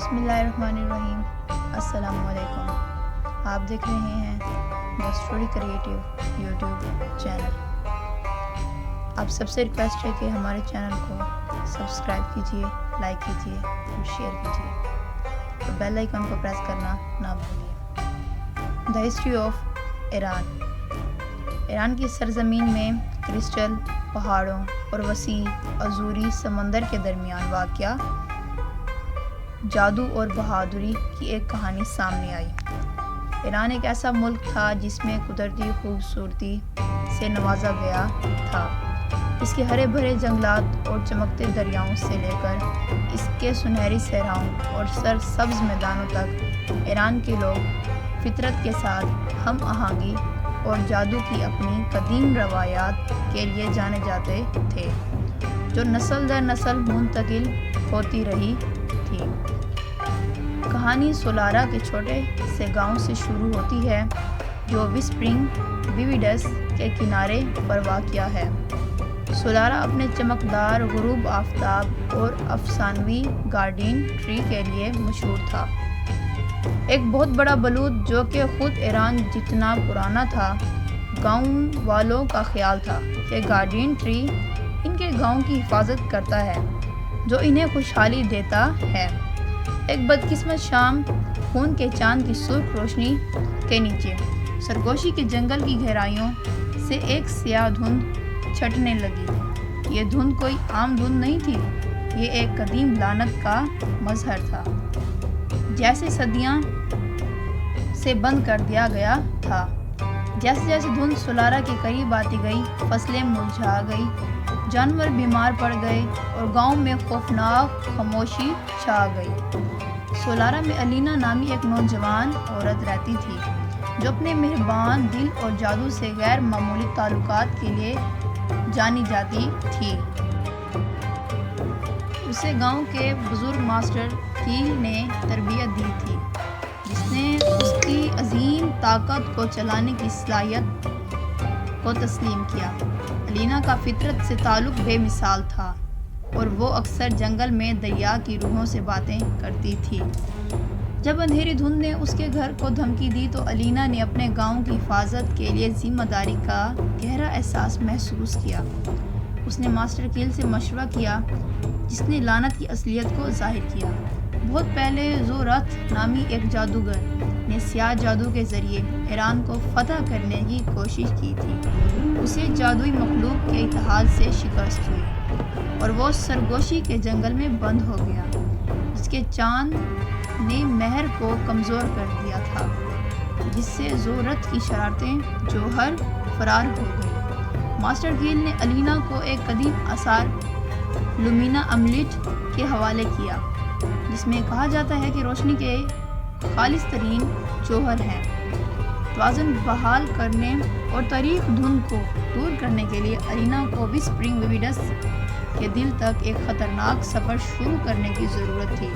بسم اللہ الرحمن الرحیم۔ السلام علیکم۔ آپ دیکھ رہے ہیں the story creative YouTube channel. آپ سب سے ریکویسٹ ہے کہ ہمارے چینل کو سبسکرائب کیجیے، لائک کیجیے اور شیئر کیجیے اور بیل آئیکن کو پریس کرنا نہ بھولیے۔ The history of Iran. Iran کی سرزمین میں کرسٹل پہاڑوں اور وسیع عذوری سمندر کے درمیان واقع جادو اور بہادری کی ایک کہانی سامنے آئی۔ ایران ایک ایسا ملک تھا جس میں قدرتی خوبصورتی سے نوازا گیا تھا۔ اس کے ہرے بھرے جنگلات اور چمکتے دریاؤں سے لے کر اس کے سنہری صحراؤں اور سرسبز میدانوں تک ایران کے لوگ فطرت کے ساتھ ہم آہنگی اور جادو کی اپنی قدیم روایات کے لیے جانے جاتے تھے، جو نسل در نسل منتقل ہوتی رہی تھی۔ کہانی سولارا کے چھوٹے سے گاؤں سے شروع ہوتی ہے جو وسپرنگ ویویڈس کے کنارے پر واقع ہے۔ سولارا اپنے چمکدار غروب آفتاب اور افسانوی گارڈین ٹری کے لیے مشہور تھا۔ ایک بہت بڑا بلوط جو کہ خود ایران جتنا پرانا تھا، گاؤں والوں کا خیال تھا کہ گارڈین ٹری ان کے گاؤں کی حفاظت کرتا ہے، جو انہیں خوشحالی دیتا ہے۔ ایک بدقسمت شام خون کے چاند کی سرخ روشنی کے نیچے سرگوشی کے جنگل کی گہرائیوں سے ایک سیاہ دھند چھٹنے لگی۔ یہ دھند کوئی عام دھند نہیں تھی، یہ ایک قدیم لعنت کا مظہر تھا، جیسے صدیاں سے بند کر دیا گیا تھا۔ جیسے جیسے دھند سولارا کے قریب آتی گئی، فصلیں مرجھا گئی، جانور بیمار پڑ گئے اور گاؤں میں خوفناک خاموشی چھا گئی۔ سولارا میں الینا نامی ایک نوجوان عورت رہتی تھی، جو اپنے مہربان دل اور جادو سے غیر معمولی تعلقات کے لیے جانی جاتی تھی۔ اسے گاؤں کے بزرگ ماسٹر کیل نے تربیت دی تھی، جس نے اس کی عظیم طاقت کو چلانے کی صلاحیت کو تسلیم کیا۔ الینا کا فطرت سے تعلق بے مثال تھا اور وہ اکثر جنگل میں دریا کی روحوں سے باتیں کرتی تھی۔ جب اندھیری دھند نے اس کے گھر کو دھمکی دی تو الینا نے اپنے گاؤں کی حفاظت کے لیے ذمہ داری کا گہرا احساس محسوس کیا۔ اس نے ماسٹر کیل سے مشورہ کیا، جس نے لعنت کی اصلیت کو ظاہر کیا۔ بہت پہلے زورتھ نامی ایک جادوگر نے سیاہ جادو کے ذریعے ایران کو فتح کرنے کی کوشش کی تھی۔ اسے جادوئی مخلوق کے اتحاد سے شکست ہوئی اور وہ سرگوشی کے جنگل میں بند ہو گیا، جس کے چاند نے مہر کو کمزور کر دیا تھا، جس سے زورتھ کی شرارتیں جوہر فرار ہو گئی۔ ماسٹر کیل نے الینا کو ایک قدیم آثار لومینا املیٹ کے حوالے کیا، جس میں کہا جاتا ہے کہ روشنی کے خالص ترین جوہر ہیں۔ توازن بحال کرنے اور تاریک دھند کو دور کرنے کے لیے الینا کو وسپرنگ ویویڈس کے دل تک ایک خطرناک سفر شروع کرنے کی ضرورت تھی،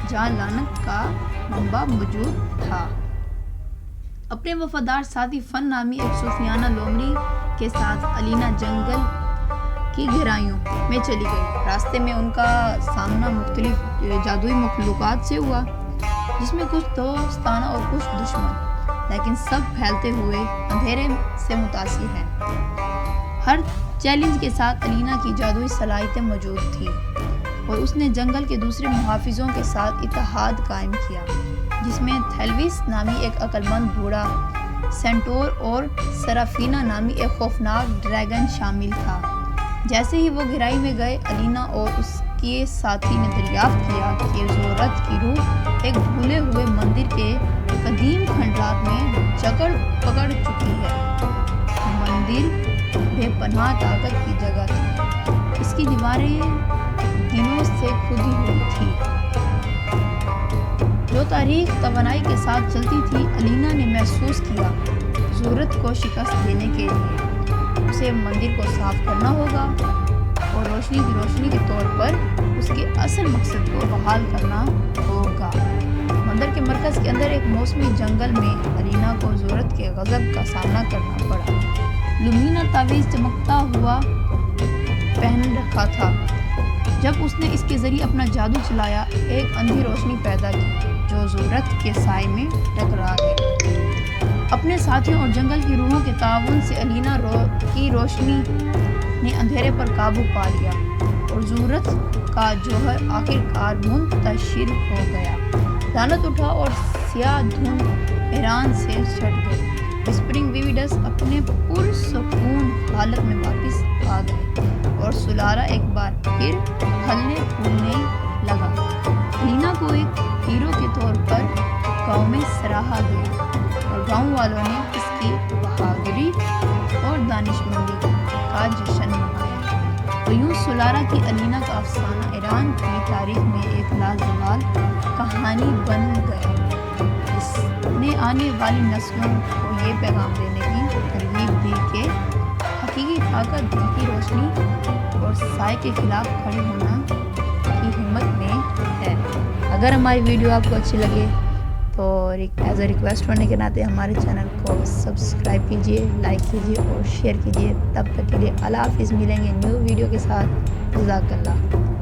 جہاں لعنت کا منبع موجود تھا۔ اپنے وفادار ساتھی فن نامی ایک صوفیانہ لومڑی کے ساتھ الینا جنگل کی گہرائیوں میں چلی گئی۔ راستے میں ان کا سامنا مختلف جادوئی مخلوقات سے ہوا، جس میں کچھ دوستانہ اور کچھ دشمن، لیکن سب پھیلتے ہوئے اندھیرے سے متاثر ہیں۔ ہر چیلنج کے ساتھ الینا کی جادوئی صلاحیتیں موجود تھیں اور اس نے جنگل کے دوسرے محافظوں کے ساتھ اتحاد قائم کیا، جس میں تھیلوس نامی ایک عقل مند بوڑھا سینٹور اور سرافینا نامی ایک خوفناک ڈریگن شامل تھا۔ جیسے ہی وہ گہرائی میں گئے، الینا اور اس کے ساتھی نے دریافت کیا کہ زورتھ کی روح ایک بھولے ہوئے مندر کے قدیم کھنڈرات میں جکڑ پکڑ چکی ہے۔ مندر بے پناہ طاقت کی جگہ تھی، اس کی دیواریں دنوں سے کھدی ہوئی تھی، جو تاریخ توانائی کے ساتھ چلتی تھی۔ الینا نے محسوس کیا زورتھ کو شکست دینے کے لیے اسے مندر کو صاف کرنا ہوگا اور روشنی کے طور پر اس کے اصل مقصد کو بحال کرنا ہوگا۔ مندر کے مرکز کے اندر ایک موسمی جنگل میں الینا کو زورتھ کے غضب کا سامنا کرنا پڑا۔ لومینا تعویذ چمکتا ہوا پہن رکھا تھا، جب اس نے اس کے ذریعے اپنا جادو چلایا، ایک اندھی روشنی پیدا کی جو ضرورت کے سائے میں ٹکرا گئی۔ اپنے ساتھیوں اور جنگل کی روحوں کے تعاون سے الینا کی روشنی نے اندھیرے پر قابو پا لیا اور ضرورت کا جوہر آخرکار منتشر ہو گیا۔ لعنت اٹھا اور سیاہ دھند ایران سے چھٹ گئی۔ وسپرنگ ویوڈس اپنے پرسکون حالت میں واپس آ گئے اور سولارا ایک بار پھر پھلنے پھولنے لگا۔ الینا کو ایک ہیرو کے طور پر گاؤں میں سراہا گیا اور گاؤں والوں نے اس کی بہادری اور دانشمندی کا جشن منایا۔ تو یوں سولارا کی الینا کا افسانہ ایران کی تاریخ میں ایک لازوال کہانی بن گیا، جس نے آنے والی نسلوں کو یہ پیغام دینے کی ترغیب دی کہ حقیقی طاقت دل کی روشنی اور سائے کے خلاف کھڑے ہونا کی ہمت میں ہے۔ اگر ہماری ویڈیو آپ کو اچھی لگے تو ایز اے ریکویسٹ ہونے کے ناطے ہمارے چینل کو سبسکرائب کیجیے، لائک کیجیے اور شیئر کیجیے۔ تب تک کے لیے اللہ حافظ، ملیں گے نیو ویڈیو کے ساتھ۔ جزاک اللہ۔